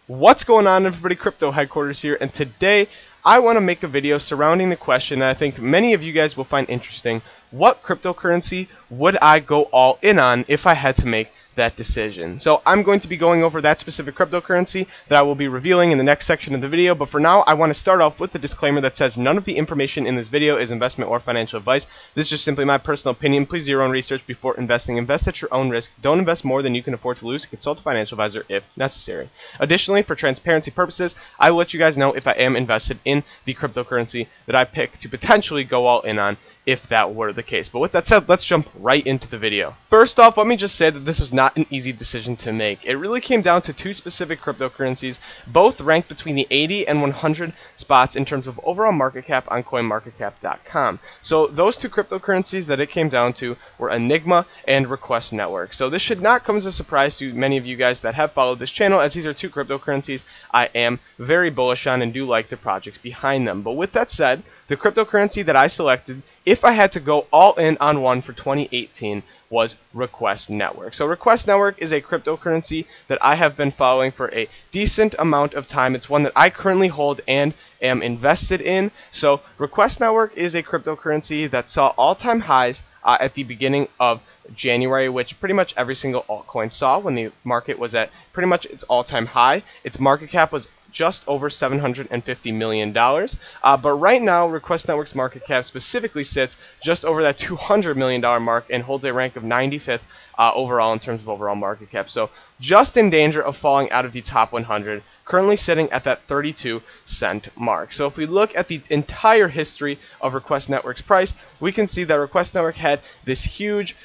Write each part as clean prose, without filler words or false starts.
What's going on, everybody? Crypto Headquarters here, and today I want to make a video surrounding the question that I think many of you guys will find interesting. What cryptocurrency would I go all in on if I had to make that decision? So I'm going to be going over that specific cryptocurrency that I will be revealing in the next section of the video, but for now I want to start off with the disclaimer that says none of the information in this video is investment or financial advice. This is just simply my personal opinion. Please do your own research before investing. Invest at your own risk. Don't invest more than you can afford to lose. Consult a financial advisor if necessary. Additionally, for transparency purposes, I will let you guys know if I am invested in the cryptocurrency that I pick to potentially go all in on, if that were the case. But with that said, let's jump right into the video. First off, let me just say that this was not an easy decision to make. It really came down to two specific cryptocurrencies, both ranked between the 80 and 100 spots in terms of overall market cap on coinmarketcap.com. So those two cryptocurrencies that it came down to were Enigma and Request Network. So this should not come as a surprise to many of you guys that have followed this channel, as these are two cryptocurrencies I am very bullish on and do like the projects behind them. But with that said, the cryptocurrency that I selected, if I had to go all in on one for 2018, was Request Network. So Request Network is a cryptocurrency that I have been following for a decent amount of time. It's one that I currently hold and am invested in. So Request Network is a cryptocurrency that saw all-time highs at the beginning of January, which pretty much every single altcoin saw when the market was at pretty much its all-time high. Its market cap was just over $750 million. But right now, Request Network's market cap specifically sits just over that $200 million mark and holds a rank of 95th overall in terms of overall market cap. So just in danger of falling out of the top 100, currently sitting at that 32-cent mark. So if we look at the entire history of Request Network's price, we can see that Request Network had this huge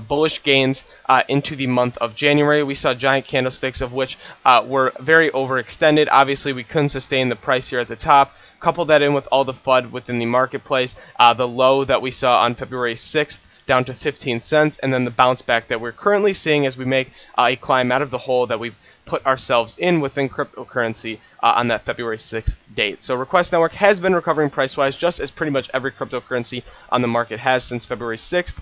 bullish gains into the month of January. We saw giant candlesticks of which were very overextended. Obviously, we couldn't sustain the price here at the top. Couple that in with all the FUD within the marketplace, the low that we saw on February 6th down to 15 cents, and then the bounce back that we're currently seeing as we make a climb out of the hole that we've put ourselves in within cryptocurrency on that February 6th date. So Request Network has been recovering price-wise, just as pretty much every cryptocurrency on the market has since February 6th,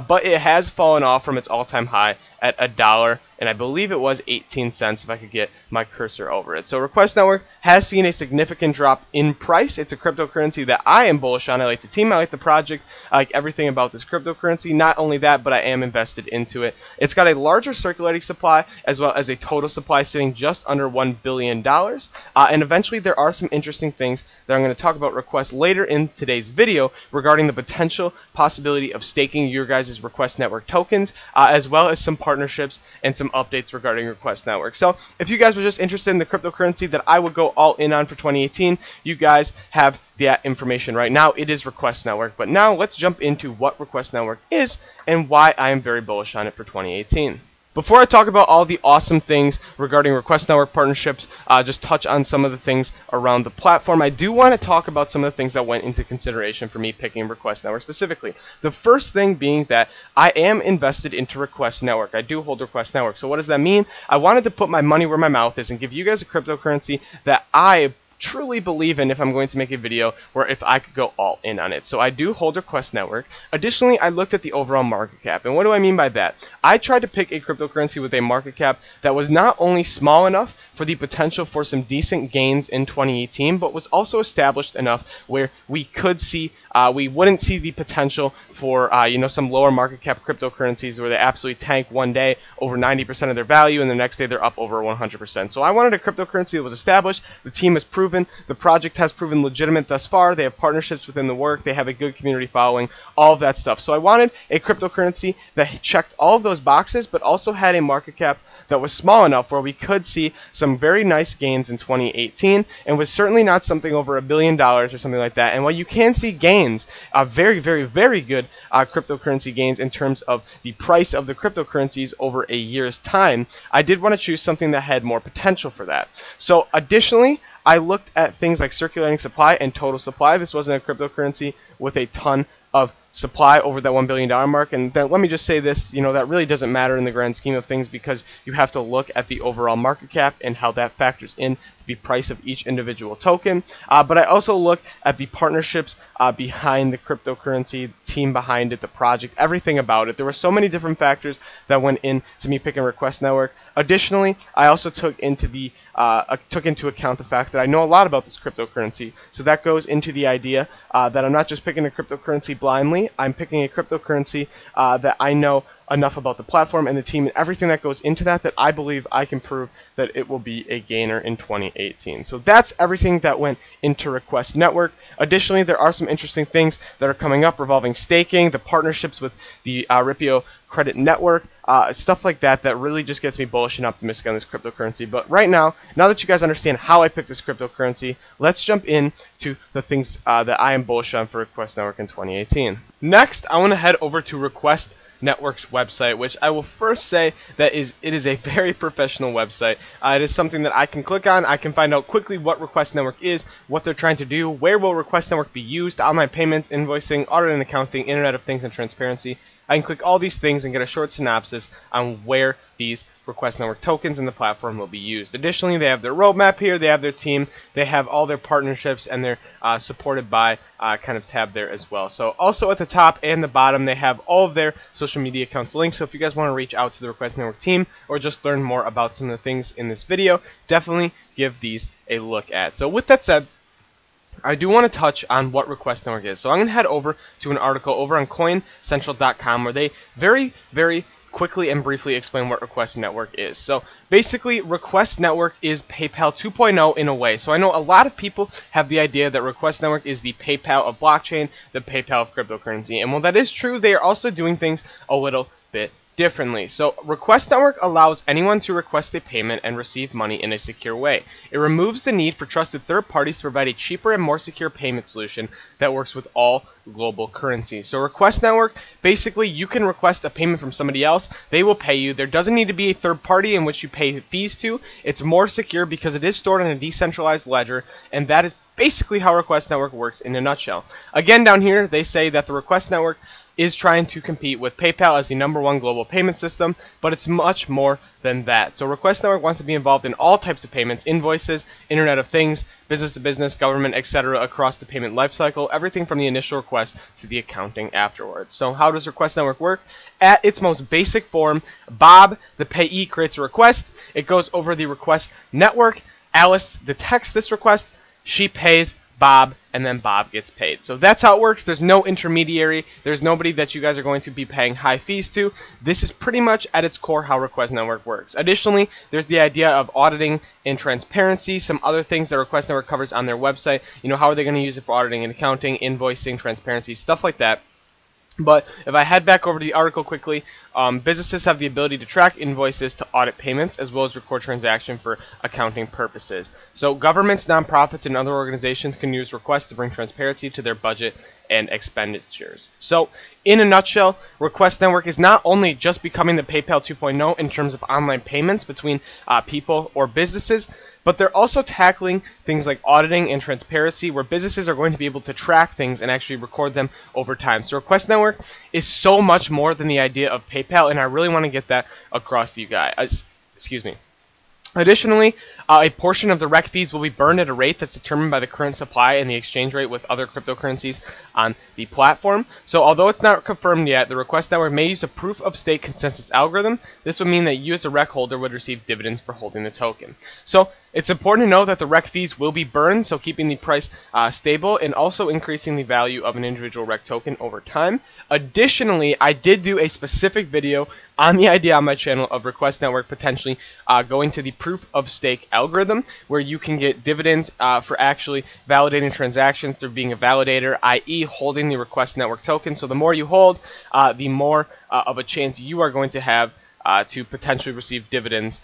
but it has fallen off from its all-time high at $1, and I believe it was 18 cents if I could get my cursor over it. So Request Network has seen a significant drop in price. It's a cryptocurrency that I am bullish on. I like the team, I like the project, I like everything about this cryptocurrency. Not only that, but I am invested into it. It's got a larger circulating supply as well as a total supply sitting just under $1 billion. And eventually there are some interesting things that I'm going to talk about Request later in today's video regarding the potential possibility of staking your guys' Request Network tokens, as well as some partnerships and some updates regarding Request Network. So if you guys were just interested in the cryptocurrency that I would go all in on for 2018, you guys have that information right now. It is Request Network. But now let's jump into what Request Network is and why I am very bullish on it for 2018. Before I talk about all the awesome things regarding Request Network partnerships, just touch on some of the things around the platform, I do want to talk about some of the things that went into consideration for me picking Request Network specifically. The first thing being that I am invested into Request Network. I do hold Request Network. So what does that mean? I wanted to put my money where my mouth is and give you guys a cryptocurrency that I truly believe in if I'm going to make a video where if I could go all in on it. So I do hold Request Network. Additionally, I looked at the overall market cap. And what do I mean by that? I tried to pick a cryptocurrency with a market cap that was not only small enough for the potential for some decent gains in 2018, but was also established enough where we could see, we wouldn't see the potential for, some lower market cap cryptocurrencies where they absolutely tank one day over 90% of their value and the next day they're up over 100%. So I wanted a cryptocurrency that was established. The team has proven, the project has proven legitimate thus far. They have partnerships within the work. They have a good community following, all of that stuff. So I wanted a cryptocurrency that checked all of those boxes, but also had a market cap that was small enough where we could see some very nice gains in 2018, and was certainly not something over $1 billion or something like that. And while you can see gains, very, very, very good cryptocurrency gains in terms of the price of the cryptocurrencies over a year's time, I did want to choose something that had more potential for that. So additionally, I looked at things like circulating supply and total supply. This wasn't a cryptocurrency with a ton of supply over that $1 billion mark. And then let me just say this, that really doesn't matter in the grand scheme of things, because you have to look at the overall market cap and how that factors in the price of each individual token. But I also look at the partnerships behind the cryptocurrency, the team behind it, the project, everything about it. There were so many different factors that went into me picking Request Network. Additionally, I also took into account the fact that I know a lot about this cryptocurrency. So that goes into the idea that I'm not just picking a cryptocurrency blindly. I'm picking a cryptocurrency that I know enough about the platform and the team and everything that goes into that I believe I can prove that it will be a gainer in 2018. So that's everything that went into Request Network. Additionally, there are some interesting things that are coming up revolving staking, the partnerships with the REQ Credit Network, stuff like that really just gets me bullish and optimistic on this cryptocurrency. But right now that you guys understand how I picked this cryptocurrency, let's jump into the things that I am bullish on for Request Network in 2018. Next, I want to head over to Request Network's website, which I will first say that it is a very professional website. It is something that I can click on. I can find out quickly what Request Network is, what they're trying to do, where will Request Network be used, online payments, invoicing, audit and accounting, Internet of Things, and transparency. I can click all these things and get a short synopsis on where these Request Network tokens in the platform will be used. Additionally, they have their roadmap here, they have their team, they have all their partnerships, and they're supported by kind of tab there as well. So also at the top and the bottom, they have all of their social media accounts linked. So if you guys want to reach out to the Request Network team or just learn more about some of the things in this video, definitely give these a look at. So with that said, I do want to touch on what Request Network is. So I'm going to head over to an article over on Coincentral.com where they very, very quickly and briefly explain what Request Network is. So basically, Request Network is PayPal 2.0 in a way. So I know a lot of people have the idea that Request Network is the PayPal of blockchain, the PayPal of cryptocurrency. And while that is true, they are also doing things a little bit differently. So Request Network allows anyone to request a payment and receive money in a secure way. It removes the need for trusted third parties to provide a cheaper and more secure payment solution that works with all global currencies. So Request Network, basically you can request a payment from somebody else, they will pay you. There doesn't need to be a third party in which you pay fees to. It's more secure because it is stored on a decentralized ledger, and that is basically how Request Network works in a nutshell. Again, down here they say that the Request Network is trying to compete with PayPal as the #1 global payment system, but it's much more than that. So Request Network wants to be involved in all types of payments, invoices, Internet of Things, business to business, government, etc. across the payment lifecycle, everything from the initial request to the accounting afterwards. So how does Request Network work? At its most basic form, Bob, the payee, creates a request. It goes over the Request Network. Alice detects this request. She pays Bob, and then Bob gets paid. So that's how it works. There's no intermediary. There's nobody that you guys are going to be paying high fees to. This is pretty much at its core how Request Network works. Additionally, there's the idea of auditing and transparency, some other things that Request Network covers on their website. How are they going to use it for auditing and accounting, invoicing, transparency, stuff like that. But if I head back over to the article quickly, businesses have the ability to track invoices to audit payments as well as record transactions for accounting purposes. So governments, nonprofits, and other organizations can use requests to bring transparency to their budget and expenditures. So in a nutshell, Request Network is not only just becoming the PayPal 2.0 in terms of online payments between people or businesses, but they're also tackling things like auditing and transparency, where businesses are going to be able to track things and actually record them over time. So Request Network is so much more than the idea of PayPal, and I really want to get that across to you guys. Excuse me. Additionally, a portion of the REQ fees will be burned at a rate that's determined by the current supply and the exchange rate with other cryptocurrencies on the platform. So although it's not confirmed yet, the Request Network may use a proof-of-stake consensus algorithm. This would mean that you as a REQ holder would receive dividends for holding the token. So it's important to know that the REQ fees will be burned, so keeping the price stable and also increasing the value of an individual REQ token over time. Additionally, I did do a specific video on the idea on my channel of Request Network potentially going to the proof-of-stake algorithm, where you can get dividends for actually validating transactions through being a validator, i.e. holding the Request Network token. So the more you hold, the more of a chance you are going to have to potentially receive dividends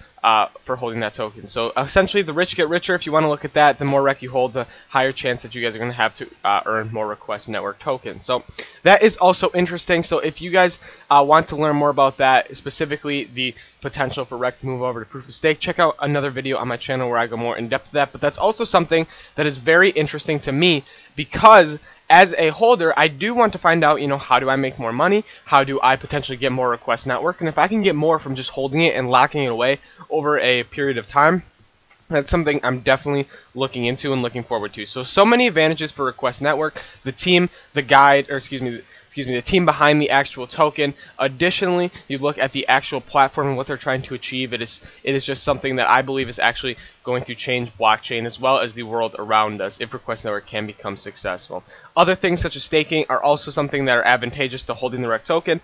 for holding that token. So essentially, the rich get richer. If you want to look at that, the more REQ you hold, the higher chance that you guys are going to have to earn more Request Network tokens. So that is also interesting. So if you guys want to learn more about that, specifically the potential for REQ to move over to proof of stake, check out another video on my channel where I go more in depth to that. But that's also something that is very interesting to me, because as a holder, I do want to find out, how do I make more money? How do I potentially get more request network? And if I can get more from just holding it and locking it away over a period of time, that's something I'm definitely looking into and looking forward to. So many advantages for Request Network. The team, the guide, or excuse me, the team behind the actual token. Additionally, you look at the actual platform and what they're trying to achieve. It is just something that I believe is actually going to change blockchain as well as the world around us if Request Network can become successful. Other things such as staking are also something that are advantageous to holding the REQ token,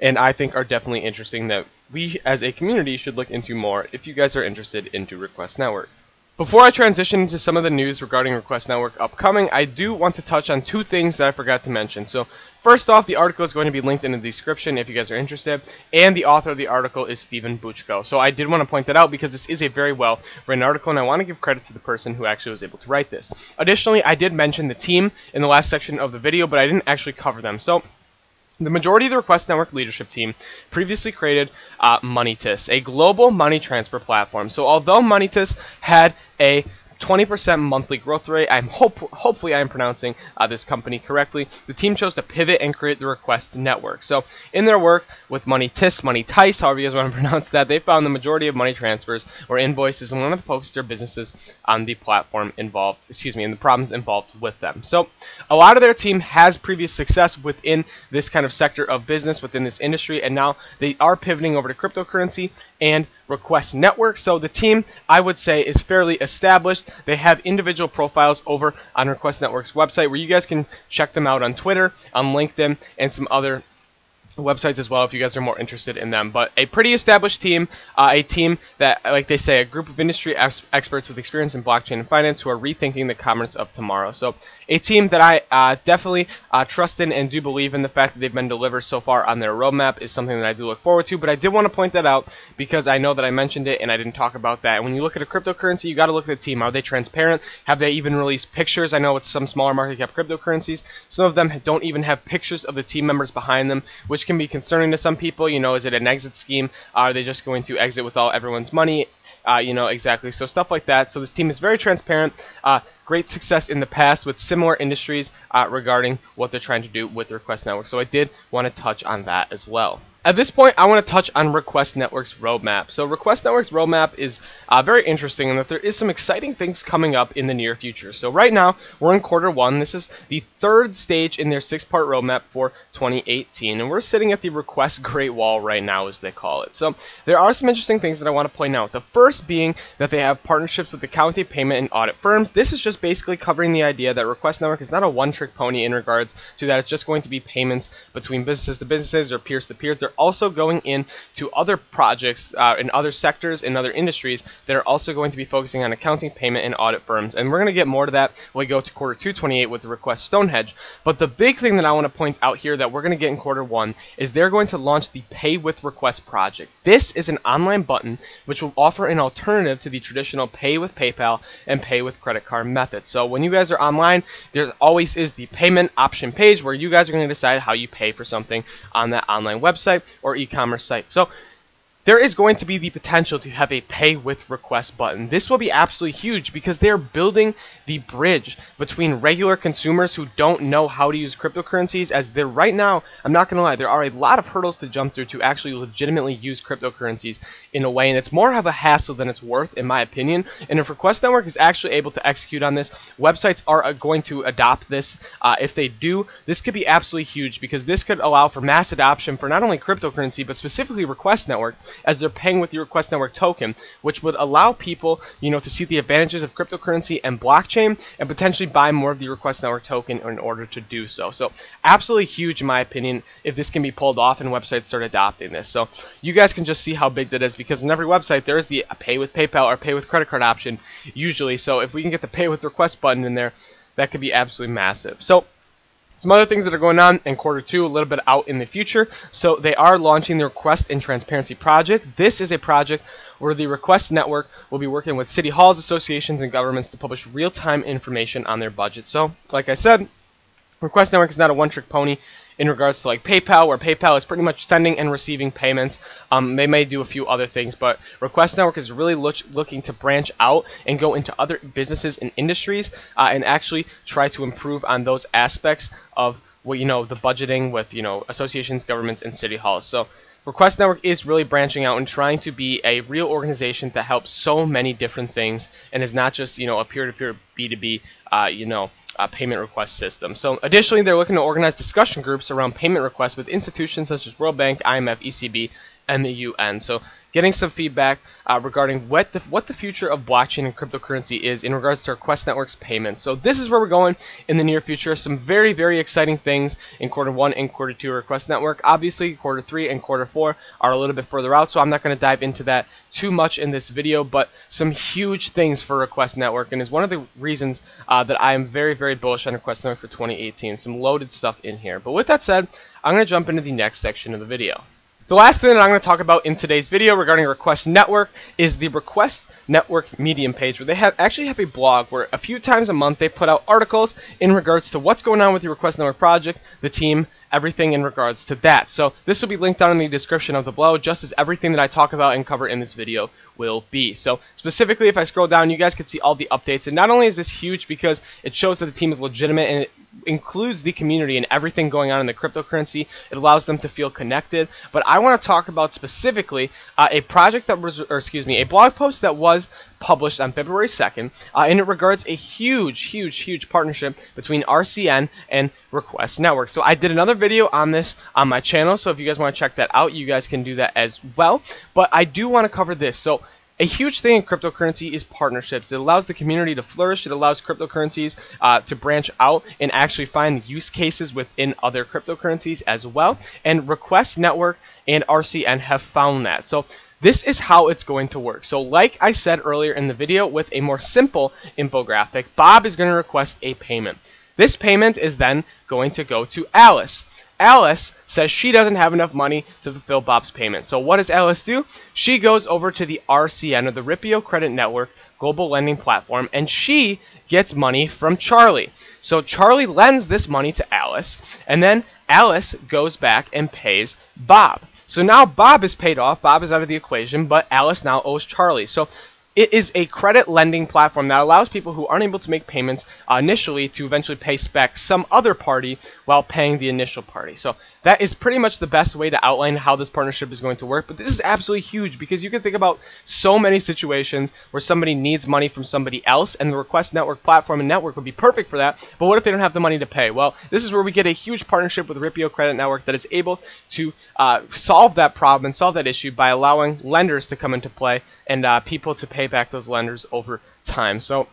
and I think are definitely interesting that we as a community should look into more if you guys are interested into Request Network. Before I transition into some of the news regarding Request Network upcoming, I do want to touch on two things that I forgot to mention. So first off, the article is going to be linked in the description if you guys are interested, and the author of the article is Stephen Buchko. So I did want to point that out because this is a very well written article, and I want to give credit to the person who actually was able to write this. Additionally, I did mention the team in the last section of the video, but I didn't actually cover them. So the majority of the Request Network leadership team previously created MoneyTis, a global money transfer platform. So although MoneyTis had a 20% monthly growth rate, hopefully I'm pronouncing this company correctly, the team chose to pivot and create the Request Network. So in their work with MoneyTis, however you guys want to pronounce that, they found the majority of money transfers or invoices and wanted to focus their businesses on the platform involved, and the problems involved with them. So a lot of their team has previous success within this kind of sector of business, within this industry, and now they are pivoting over to cryptocurrency and Request Network. So the team, I would say, is fairly established. They have individual profiles over on Request Network's website where you guys can check them out on Twitter, on LinkedIn, and some other websites as well if you guys are more interested in them. But a pretty established team, a team that, like they say, a group of industry experts with experience in blockchain and finance who are rethinking the commerce of tomorrow. So a team that I definitely trust in and do believe in. The fact that they've been delivered so far on their roadmap is something that I do look forward to, but I did want to point that out because I know that I mentioned it and I didn't talk about that. And when you look at a cryptocurrency, you got to look at the team. Are they transparent? Have they even released pictures? I know it's some smaller market cap cryptocurrencies. Some of them don't even have pictures of the team members behind them, which can be concerning to some people. Is it an exit scheme? Are they just going to exit with everyone's money? Exactly. So stuff like that. So this team is very transparent. Great success in the past with similar industries regarding what they're trying to do with the Request Network. So I did want to touch on that as well. At this point, I want to touch on Request Network's roadmap. So Request Network's roadmap is very interesting in that there is some exciting things coming up in the near future. So right now, we're in Q1. This is the third stage in their 6-part roadmap for 2018. And we're sitting at the Request Great Wall right now, as they call it. So there are some interesting things that I want to point out. The first being that they have partnerships with accounting, payment, and audit firms. This is just basically covering the idea that Request Network is not a one-trick pony in regards to that it's just going to be payments between businesses to businesses or peers to peers. They're also going into other projects in other sectors, in other industries that are also going to be focusing on accounting, payment, and audit firms. And we're going to get more to that when we go to Q2 28 with the Request Stonehenge. But the big thing that I want to point out here that we're going to get in Q1 is they're going to launch the Pay with Request project. This is an online button which will offer an alternative to the traditional pay with PayPal and pay with credit card methods. So when you guys are online, there always is the payment option page where you guys are going to decide how you pay for something on that online website or e-commerce site. So there is going to be the potential to have a pay with request button. This will be absolutely huge because they're building the bridge between regular consumers who don't know how to use cryptocurrencies, as they're right now, I'm not going to lie, there are a lot of hurdles to jump through to actually legitimately use cryptocurrencies in a way, and it's more of a hassle than it's worth, in my opinion. And if Request Network is actually able to execute on this, websites are going to adopt this. If they do, this could be absolutely huge because this could allow for mass adoption for not only cryptocurrency, but specifically Request Network, as they're paying with the Request Network token, which would allow people, to see the advantages of cryptocurrency and blockchain and potentially buy more of the Request Network token in order to do so. So absolutely huge, in my opinion, if this can be pulled off and websites start adopting this. So you guys can just see how big that is, because in every website there is the pay with PayPal or pay with credit card option usually. So if we can get the pay with request button in there, that could be absolutely massive. So some other things that are going on in Q2, a little bit out in the future. So they are launching the Request and Transparency project. This is a project where the Request Network will be working with city halls, associations, and governments to publish real-time information on their budget. So, like I said, Request Network is not a one-trick pony in regards to like PayPal, where PayPal is pretty much sending and receiving payments. They may do a few other things, but Request Network is really looking to branch out and go into other businesses and industries and actually try to improve on those aspects of what, the budgeting with, associations, governments, and city halls. So Request Network is really branching out and trying to be a real organization that helps so many different things and is not just, a peer-to-peer B2B, payment request system. So additionally, they're looking to organize discussion groups around payment requests with institutions such as World Bank, IMF, ECB, and the UN. So getting some feedback regarding what the future of blockchain and cryptocurrency is in regards to Request Network's payments. So this is where we're going in the near future. Some very, very exciting things in Q1 and Q2 Request Network. Obviously, Q3 and Q4 are a little bit further out, so I'm not going to dive into that too much in this video, but some huge things for Request Network, and is one of the reasons that I am very, very bullish on Request Network for 2018. Some loaded stuff in here. But with that said, I'm going to jump into the next section of the video. The last thing that I'm going to talk about in today's video regarding Request Network is the Request Network Medium page, where they actually have a blog where a few times a month they put out articles in regards to what's going on with the Request Network project, the team, everything in regards to that. So this will be linked down in the description of the blog, just as everything that I talk about and cover in this video will be. So specifically, if I scroll down, you guys can see all the updates. And not only is this huge because it shows that the team is legitimate and it includes the community and everything going on in the cryptocurrency, it allows them to feel connected. But I want to talk about specifically a project that was, a blog post that was published on February 2nd, and it regards a huge partnership between RCN and Request Network. So I did another video on this on my channel, so if you guys want to check that out, you guys can do that as well. But I do want to cover this. So a huge thing in cryptocurrency is partnerships. It allows the community to flourish. It allows cryptocurrencies to branch out and actually find use cases within other cryptocurrencies as well. And Request Network and RCN have found that. So this is how it's going to work. So like I said earlier in the video, with a more simple infographic, Bob is going to request a payment. This payment is then going to go to Alice. Alice says she doesn't have enough money to fulfill Bob's payment. So what does Alice do? She goes over to the RCN, or the REQ Credit Network global lending platform, and she gets money from Charlie. So Charlie lends this money to Alice, and then Alice goes back and pays Bob. So now Bob is paid off, Bob is out of the equation, but Alice now owes Charlie. So it is a credit lending platform that allows people who aren't able to make payments initially to eventually pay back some other party while paying the initial party. So that is pretty much the best way to outline how this partnership is going to work. But this is absolutely huge because you can think about so many situations where somebody needs money from somebody else, and the Request Network platform and network would be perfect for that. But what if they don't have the money to pay? Well, this is where we get a huge partnership with REQ Credit Network that is able to solve that problem and solve that issue by allowing lenders to come into play and people to pay back those lenders over time. So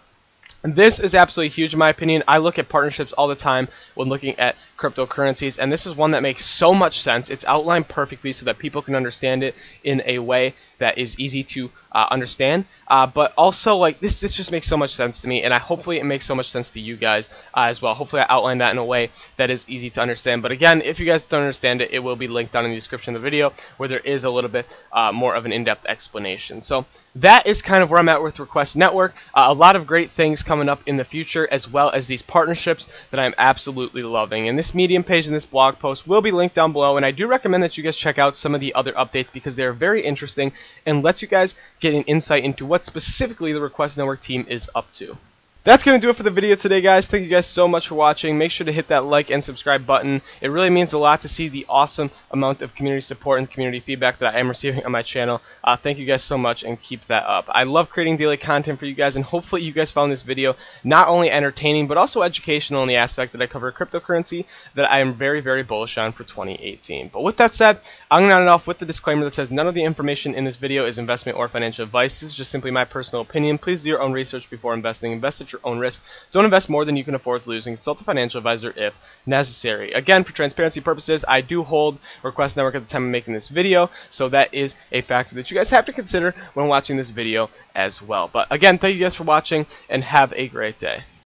this is absolutely huge in my opinion. I look at partnerships all the time when looking at cryptocurrencies, and this is one that makes so much sense. It's outlined perfectly so that people can understand it in a way that is easy to understand, but also like this just makes so much sense to me, and hopefully it makes so much sense to you guys as well. Hopefully I outlined that in a way that is easy to understand. But again, if you guys don't understand it, it will be linked down in the description of the video where there is a little bit more of an in-depth explanation. So that is kind of where I'm at with Request Network. A lot of great things coming up in the future, as well as these partnerships that I'm absolutely loving. And this Medium page and this blog post will be linked down below, and I do recommend that you guys check out some of the other updates because they're very interesting and lets you guys get an insight into what specifically the Request Network team is up to. That's going to do it for the video today, guys. Thank you guys so much for watching. Make sure to hit that like and subscribe button. It really means a lot to see the awesome amount of community support and community feedback that I am receiving on my channel. Thank you guys so much, and keep that up. I love creating daily content for you guys, and hopefully you guys found this video not only entertaining but also educational in the aspect that I cover cryptocurrency that I am very, very bullish on for 2018. But with that said, I'm going to end off with the disclaimer that says none of the information in this video is investment or financial advice. This is just simply my personal opinion. Please do your own research before investing. Invest at your own risk. Don't invest more than you can afford to lose, and consult a financial advisor if necessary. Again, for transparency purposes, I do hold Request Network at the time of making this video, so that is a factor that you guys have to consider when watching this video as well. But again, thank you guys for watching, and have a great day.